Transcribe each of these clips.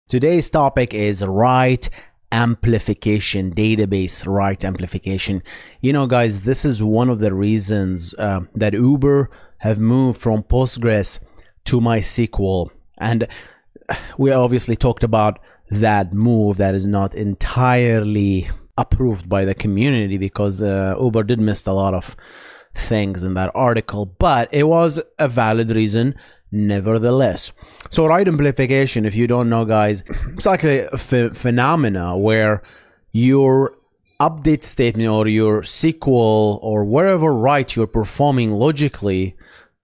Today's topic is write amplification, database write amplification. You know, guys, this is one of the reasons that Uber have moved from Postgres to MySQL. And we obviously talked about that move that is not entirely approved by the community because Uber did miss a lot of things in that article, but it was a valid reason nevertheless. So write amplification, if you don't know, guys, it's like a phenomena where your update statement or your SQL or whatever write you're performing logically,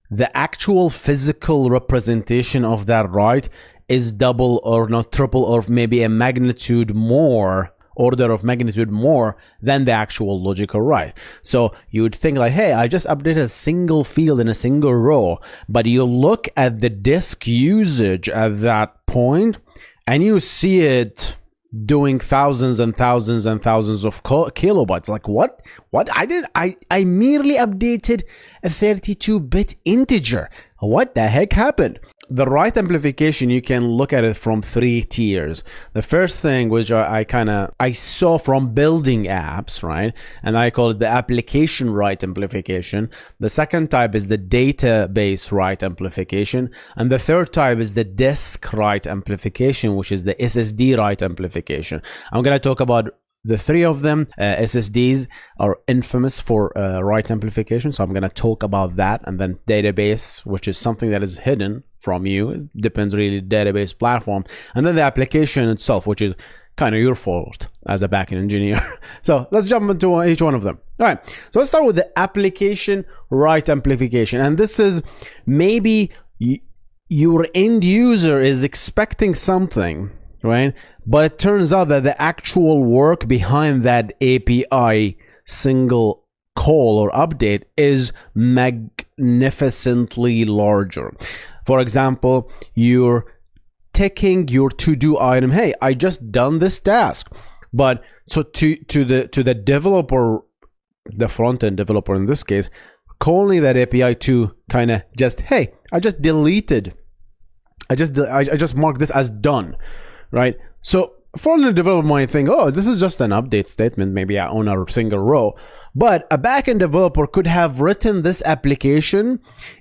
the actual physical representation of that write is double or not triple or maybe a magnitude more, order of magnitude more than the actual logical write. So you would think like, hey, I just updated a single field in a single row, but you look at the disk usage at that point and you see it doing thousands and thousands and thousands of kilobytes. Like what I merely updated a 32-bit integer. What the heck happened? The write amplification, you can look at it from 3 tiers. The first thing, which I saw from building apps, right? And I call it the application write amplification. The second type is the database write amplification. And the third type is the disk write amplification, which is the SSD write amplification. I'm going to talk about the three of them. SSDs are infamous for write amplification, so I'm going to talk about that. And then database, which is something that is hidden from you. It depends really database platform. And then the application itself, which is kind of your fault as a backend engineer. So let's jump into each one of them. All right, so let's start with the application write amplification. And this is maybe your end user is expecting something, right? But it turns out that the actual work behind that API single call or update is magnificently larger. For example, you're taking your to-do item. Hey, I just done this task. But so to the developer, the front-end developer in this case, calling that API to kind of just, hey, I just deleted. I just marked this as done. Right? So front-end developer might think, oh, this is just an update statement, maybe on a single row. But a backend developer could have written this application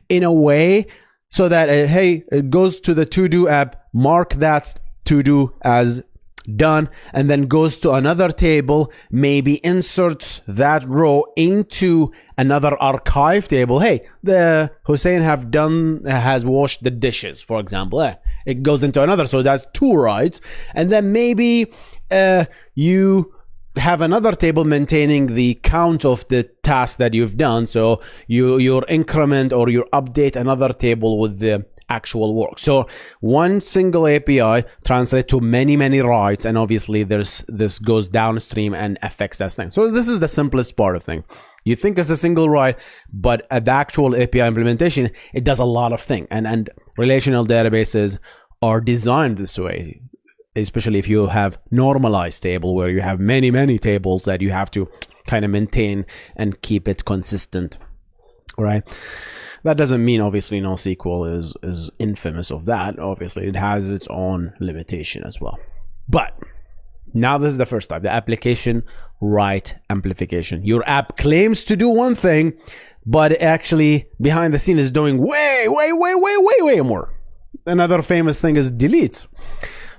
in a way so that, hey, it goes to the to-do app, mark that to-do as done, and then goes to another table, maybe inserts that row into another archive table. Hey, the Hussein has washed the dishes, for example. It goes into another, so that's 2 writes. And then maybe you have another table maintaining the count of the task that you've done. So your increment or your update another table with the actual work. So one single API translates to many writes, and obviously this goes downstream and affects that thing. So this is the simplest part of thing. You think it's a single write, but at the actual API implementation, it does a lot of things. And relational databases are designed this way, especially if you have normalized table where you have many tables that you have to kind of maintain and keep it consistent, right? That doesn't mean obviously NoSQL is infamous of that. Obviously, it has its own limitation as well. But now this is the first type, the application write amplification. Your app claims to do one thing, but actually behind the scene is doing way more. Another famous thing is deletes.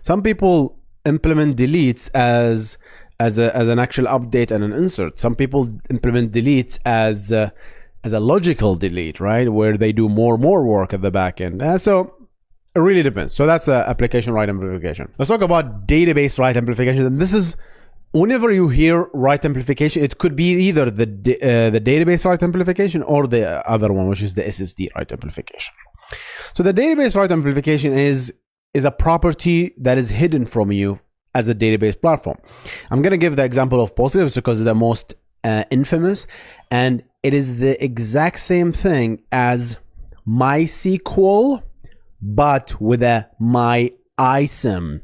Some people implement deletes as an actual update and an insert. Some people implement deletes as a logical delete, right? Where they do more work at the back end. So it really depends. So that's application write amplification. Let's talk about database write amplification. And this is, whenever you hear write amplification, it could be either the database write amplification or the other one, which is the SSD write amplification. So the database write amplification is a property that is hidden from you as a database platform. I'm going to give the example of Postgres because it's the most infamous, and it is the exact same thing as MySQL, but with a MyISAM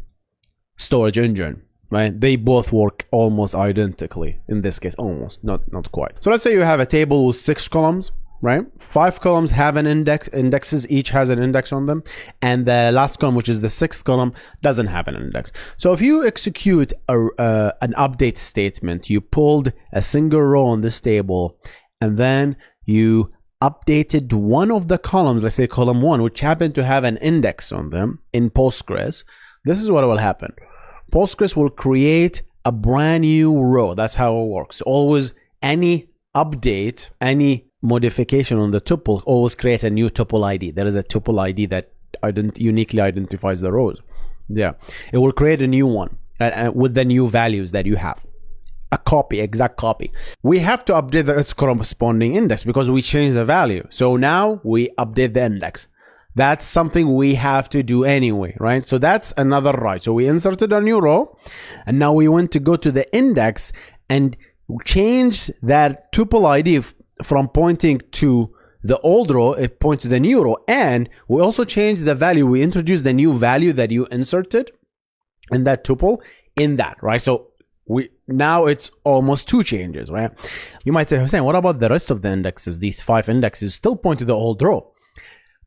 storage engine, right? They both work almost identically. In this case, almost, not quite. So let's say you have a table with 6 columns, right? 5 columns have an indexes, each has an index on them, and the last column, which is the 6th column, doesn't have an index. So if you execute an update statement, you pulled a single row on this table, and then you updated one of the columns, let's say column 1, which happened to have an index on them in Postgres, this is what will happen. Postgres will create a brand new row. That's how it works. Always, any update, any modification on the tuple always create a new tuple ID. There is a tuple ID that uniquely identifies the rows. Yeah, it will create a new one with the new values that you have. A copy, exact copy. We have to update its corresponding index because we changed the value. So now we update the index. That's something we have to do anyway, right? So that's another write. So we inserted a new row, and now we want to go to the index and change that tuple ID from pointing to the old row, it points to the new row, and we also change the value. We introduce the new value that you inserted in that tuple in that, right? So now it's almost 2 changes, right? You might say, Hussein, what about the rest of the indexes? These 5 indexes still point to the old row.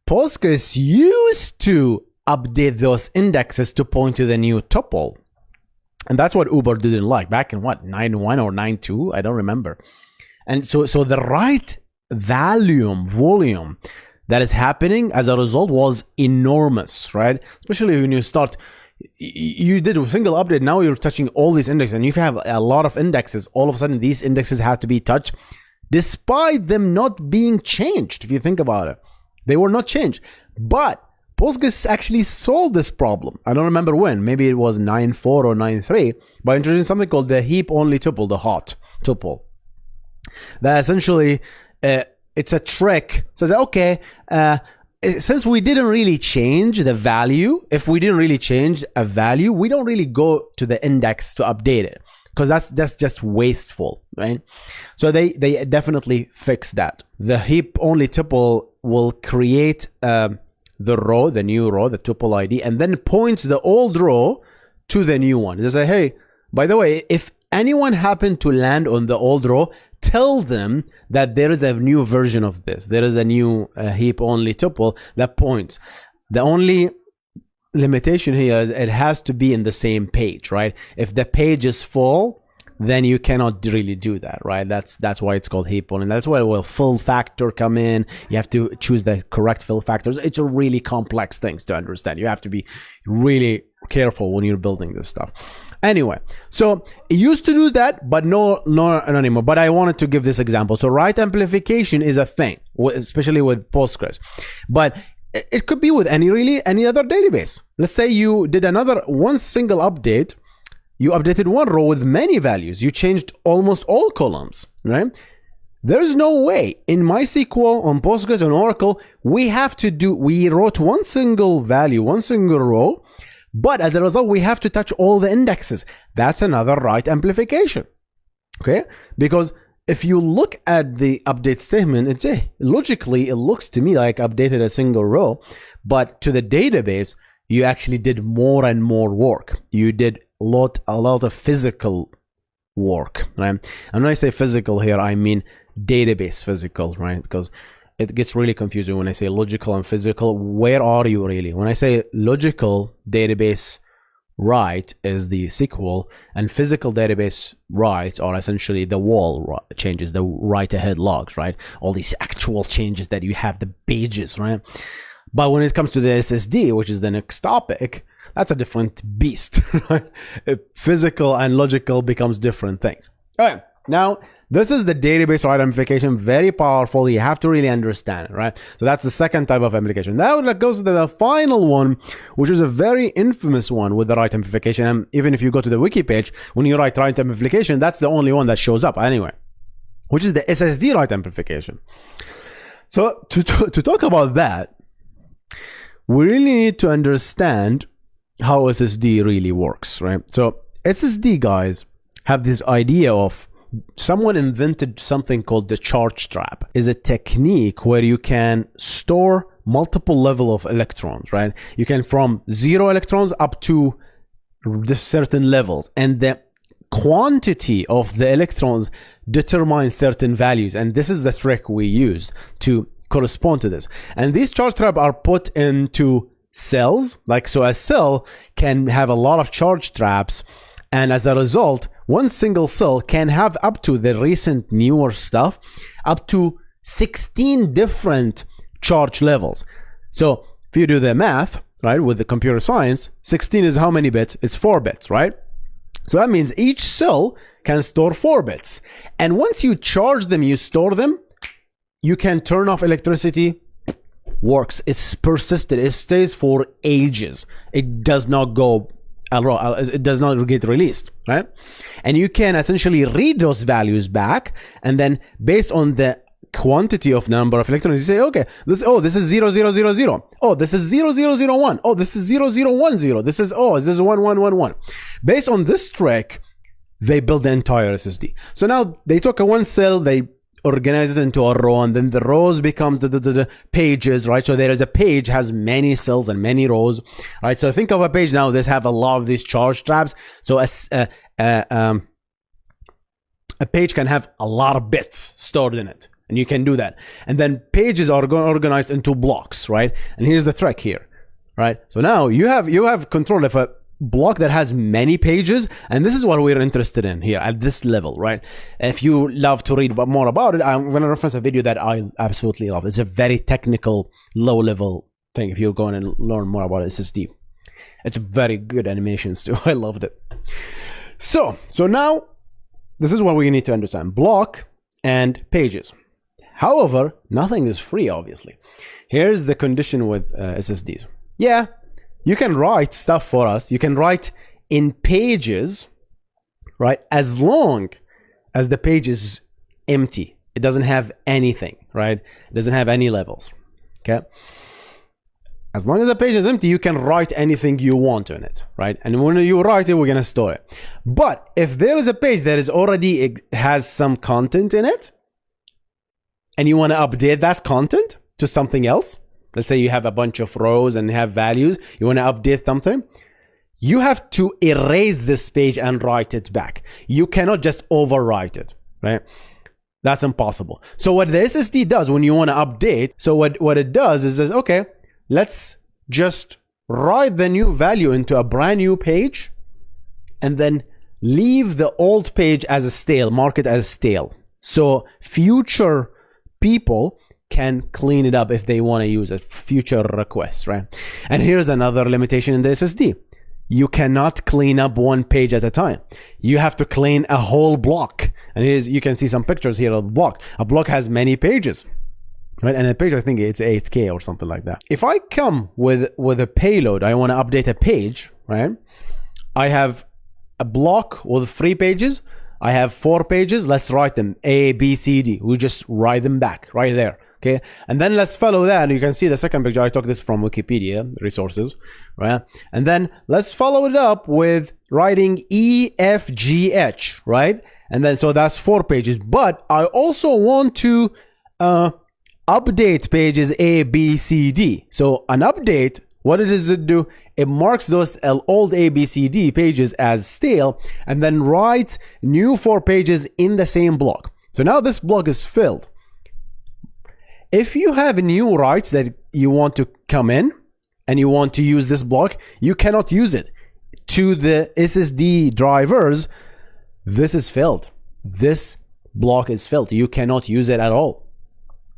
Postgres used to update those indexes to point to the new tuple. And that's what Uber didn't like back in 9.1 or 9.2? I don't remember. And so the write volume that is happening as a result was enormous, right? Especially when you start, you did a single update, now you're touching all these indexes, and if you have a lot of indexes, all of a sudden these indexes have to be touched despite them not being changed. If you think about it, they were not changed. But Postgres actually solved this problem. I don't remember when, maybe it was 9.4 or 9.3, by introducing something called the heap only tuple, the hot tuple. That essentially, it's a trick. So that, okay, since we didn't really change the value, if we didn't really change a value, we don't really go to the index to update it, because that's just wasteful, right? So they definitely fixed that. The heap only tuple will create the row, the new row, the tuple ID, and then points the old row to the new one. They say, hey, by the way, if anyone happened to land on the old row, tell them that there is a new version of this. There is a new heap only tuple that points. The only limitation here is it has to be in the same page, right? If the page is full, then you cannot really do that, right? That's why it's called heap only. That's why will fill factor come in. You have to choose the correct fill factors. It's a really complex things to understand. You have to be really careful when you're building this stuff. Anyway, so it used to do that, but no anymore. But I wanted to give this example. So write amplification is a thing, especially with Postgres, but it could be with any other database. Let's say you did one single update. You updated one row with many values. You changed almost all columns, right? There's no way in MySQL, on Postgres, on Oracle, we wrote one single value, one single row, but as a result, we have to touch all the indexes. That's another write amplification, okay? Because if you look at the update statement, logically, it looks to me like updated a single row, but to the database, you actually did more and more work. You did a lot of physical work, right? And when I say physical here, I mean database physical, right? Because it gets really confusing when I say logical and physical. Where are you really? When I say logical database write is the SQL, and physical database writes are essentially the wall changes, the write ahead logs, right? All these actual changes that you have, the pages, right? But when it comes to the SSD, which is the next topic, that's a different beast, right? Physical and logical becomes different things. All right, now this is the database write amplification, very powerful. You have to really understand it, right? So that's the second type of amplification. Now that goes to the final one, which is a very infamous one with the write amplification. And even if you go to the wiki page, when you write write amplification, that's the only one that shows up anyway, which is the SSD write amplification. So to talk about that, we really need to understand how SSD really works, right? So SSD guys have this idea of, someone invented something called the charge trap. Is a technique where you can store multiple level of electrons, right? You can from 0 electrons up to certain levels, and the quantity of the electrons determines certain values, and this is the trick we use to correspond to this. And these charge traps are put into cells, like so a cell can have a lot of charge traps, and as a result one single cell can have up to the recent newer stuff up to 16 different charge levels. So if you do the math, right, with the computer science, 16 is how many bits? It's 4 bits, right? So that means each cell can store 4 bits, and once you charge them, you store them, you can turn off electricity. Works. It's persistent. It stays for ages. It does not go, it does not get released, right? And you can essentially read those values back, and then based on the quantity of number of electrons, you say, okay, this is 0000. Oh, this is 0001. Oh, this is 0010. This is 1111. Based on this trick, they build the entire SSD. So now they took a one cell, they organize it into a row, and then the rows becomes the pages, right? So there is a page has many cells and many rows, right? So think of a page now. This have a lot of these charge traps. So a page can have a lot of bits stored in it, and you can do that. And then pages are organized into blocks, right? And here's the trick here, right? So now you have control of a block that has many pages, and this is what we're interested in here at this level, right? If you love to read more about it, I'm going to reference a video that I absolutely love. It's a very technical, low-level thing. If you're going to learn more about SSD, it's very good animations too. I loved it. So now this is what we need to understand: block and pages. However, nothing is free, obviously. Here's the condition with SSDs. Yeah, you can write stuff for us. You can write in pages, right? As long as the page is empty. It doesn't have anything, right? It doesn't have any levels, okay? As long as the page is empty, you can write anything you want in it, right? And when you write it, we're gonna store it. But if there is a page that is already has some content in it, and you wanna update that content to something else, let's say you have a bunch of rows and have values, you want to update something, you have to erase this page and write it back. You cannot just overwrite it, right? That's impossible. So what the SSD does when you want to update, so what it does is says, okay, let's just write the new value into a brand new page, and then leave the old page as a stale, mark it as stale. So future people can clean it up if they want to use it, future requests, right? And here's another limitation in the SSD. You cannot clean up one page at a time. You have to clean a whole block. And here's, you can see some pictures here of a block. A block has many pages, right? And a page, I think it's 8K or something like that. If I come with a payload, I want to update a page, right? I have a block with 3 pages. I have 4 pages. Let's write them A, B, C, D. We just write them back right there. Okay, and then let's follow that. You can see the second picture. I took this from Wikipedia resources, right? And then let's follow it up with writing E, F, G, H, right? And then so that's 4 pages. But I also want to update pages A, B, C, D. So an update, what it does it do? It marks those old A, B, C, D pages as stale, and then writes new 4 pages in the same block. So now this block is filled. If you have new writes that you want to come in and you want to use this block, you cannot use it. To the SSD drivers, this is filled. This block is filled. You cannot use it at all,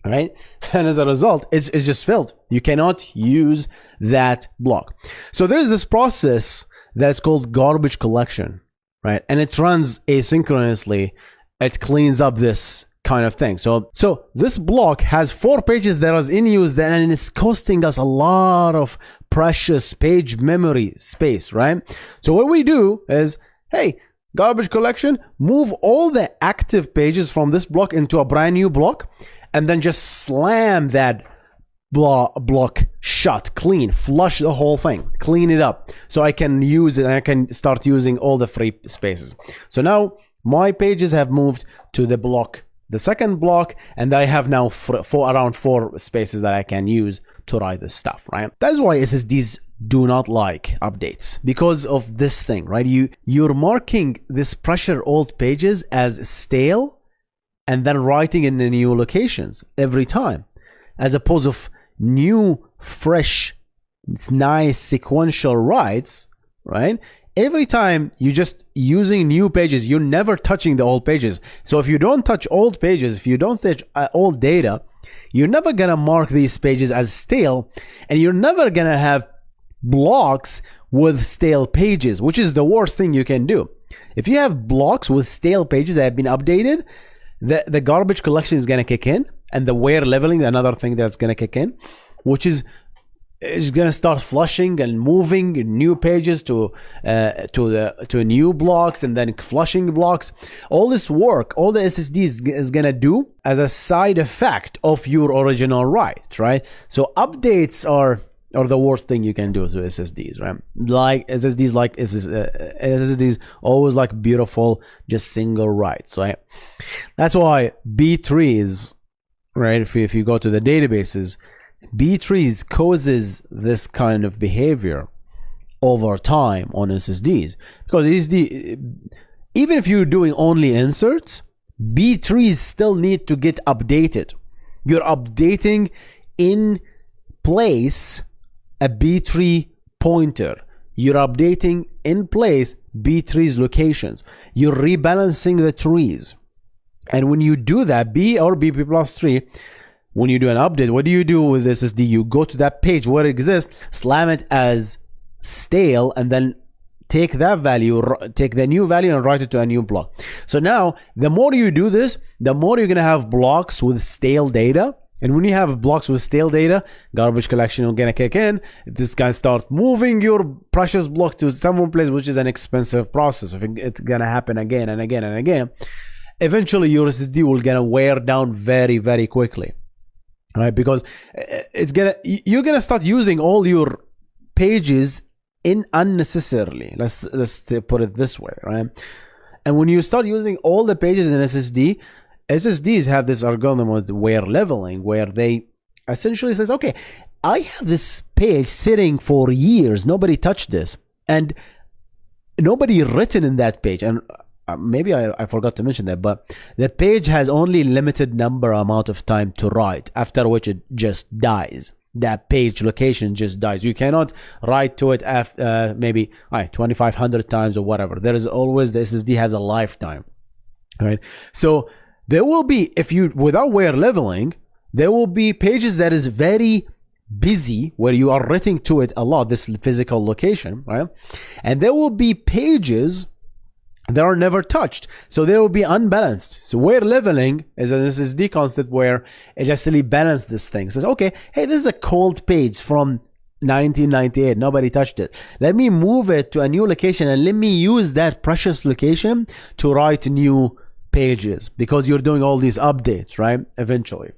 right? And as a result, it's just filled. You cannot use that block. So there's this process that's called garbage collection, right? And it runs asynchronously. It cleans up this kind of thing. So this block has 4 pages that is in use, and it's costing us a lot of precious page memory space, right? So what we do is, hey, garbage collection, move all the active pages from this block into a brand new block, and then just slam that block shut, clean, flush the whole thing, clean it up, so I can use it and I can start using all the free spaces. So now my pages have moved to the block, the second block, and I have now around 4 spaces that I can use to write this stuff, right? That's why SSDs do not like updates because of this thing, right? You're marking this pressure old pages as stale and then writing in the new locations every time, as opposed of new, fresh, nice sequential writes, right? Every time you just using new pages, you're never touching the old pages. So if you don't touch old pages, if you don't touch old data, you're never gonna mark these pages as stale, and you're never gonna have blocks with stale pages, which is the worst thing you can do. If you have blocks with stale pages that have been updated, the garbage collection is gonna kick in, and the wear leveling, another thing that's gonna kick in, which is going to start flushing and moving new pages to new blocks, and then flushing blocks. All this work, all the SSDs is going to do as a side effect of your original write, right? So updates are the worst thing you can do to SSDs, right? Like SSDs always like beautiful, just single writes, right? That's why B3s, right? If you go to the databases, B3s causes this kind of behavior over time on SSDs, because even if you're doing only inserts, B3s still need to get updated. You're updating in place a B3 pointer. You're updating in place B3's locations. You're rebalancing the trees. And when you do that, B or BP plus 3, when you do an update, what do you do with SSD? You go to that page where it exists, slam it as stale, and then take that value, take the new value and write it to a new block. So now, the more you do this, the more you're going to have blocks with stale data. And when you have blocks with stale data, garbage collection will going to kick in. This can start moving your precious block to some place, which is an expensive process. It's going to happen again and again and again. Eventually, your SSD will going to wear down very, very quickly. Right, because you're gonna start using all your pages unnecessarily. Let's put it this way, right? And when you start using all the pages in SSDs have this algorithm with wear leveling, where they essentially says, okay, I have this page sitting for years, nobody touched this, and nobody written in that page, and maybe I forgot to mention that, but the page has only limited amount of time to write, after which it just dies. That page location just dies. You cannot write to it after maybe 2,500 times or whatever. There is always, the SSD has a lifetime, right? So there will be, without wear leveling, there will be pages that is very busy, where you are writing to it a lot, this physical location, right? And there will be pages that are never touched, so they will be unbalanced. So wear leveling is an SSD concept where it just really balances this thing. It says, okay, hey, this is a cold page from 1998, nobody touched it. Let me move it to a new location, and let me use that precious location to write new pages, because you're doing all these updates, right? Eventually,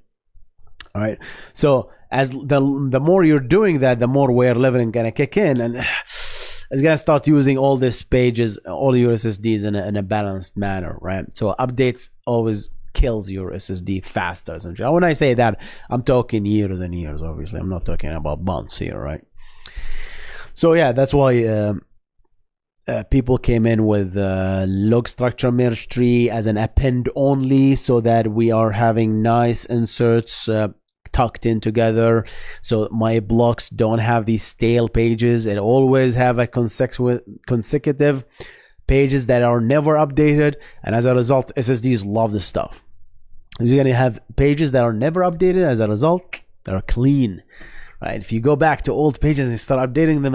all right. So as the more you're doing that, the more wear leveling gonna kick in, and it's gonna start using all these pages, all your SSDs in a balanced manner, right? So updates always kills your SSD faster, essentially. When I say that, I'm talking years and years, obviously. I'm not talking about months here, right? So yeah, that's why people came in with log structure merge tree as an append only, so that we are having nice inserts tucked in together, so my blocks don't have these stale pages. It always have a consecutive pages that are never updated, and as a result, SSDs love this stuff. You're gonna have pages that are never updated. As a result, they're clean, right? If you go back to old pages and start updating them,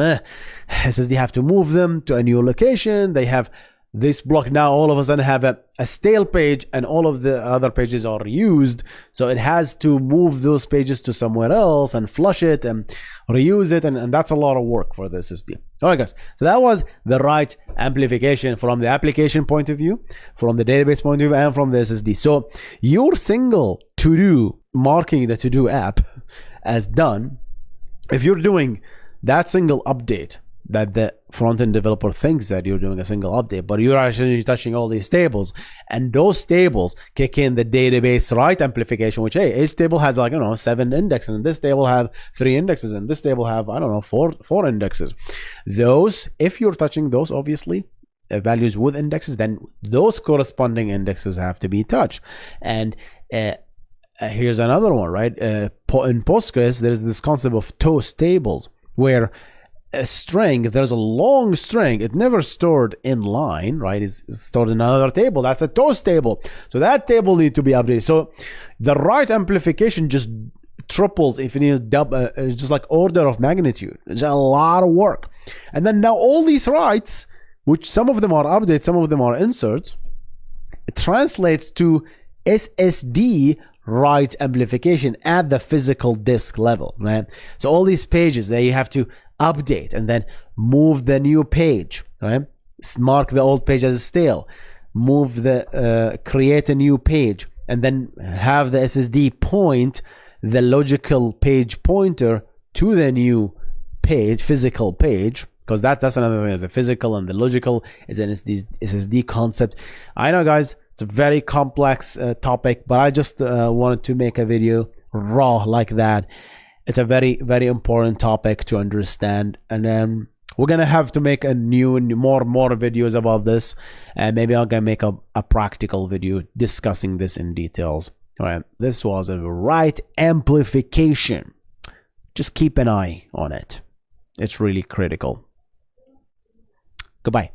SSD have to move them to a new location. They have this block now all of a sudden have a stale page, and all of the other pages are used, so it has to move those pages to somewhere else and flush it and reuse it, and that's a lot of work for the SSD. All right, guys, so that was the write amplification from the application point of view, from the database point of view, and from the SSD. So your single to-do, marking the to-do app as done, if you're doing that single update that the front-end developer thinks that you're doing a single update, but you're actually touching all these tables, and those tables kick in the database write amplification, which, hey, each table has like, 7 indexes, and this table have 3 indexes, and this table have, 4 indexes. Those, if you're touching those, obviously, values with indexes, then those corresponding indexes have to be touched. And here's another one, right? In Postgres, there's this concept of toast tables, where a string, if there's a long string, it never stored in line, right? It's stored in another table. That's a toast table. So that table needs to be updated. So the write amplification just triples, if you need double, just like order of magnitude. It's a lot of work. And then now all these writes, which some of them are updates, some of them are inserts, it translates to SSD write amplification at the physical disk level, right? So all these pages that you have to update and then move the new page, right? Mark the old page as stale, move the create a new page, and then have the SSD point the logical page pointer to the new page, physical page, because that's another thing. The physical and the logical is an SSD concept. I know, guys, it's a very complex topic, but I just wanted to make a video raw like that. It's a very, very important topic to understand, and we're gonna have to make a new and more videos about this, and maybe I'm gonna make a practical video discussing this in details. All right, this was a write amplification. Just keep an eye on it. It's really critical. Goodbye.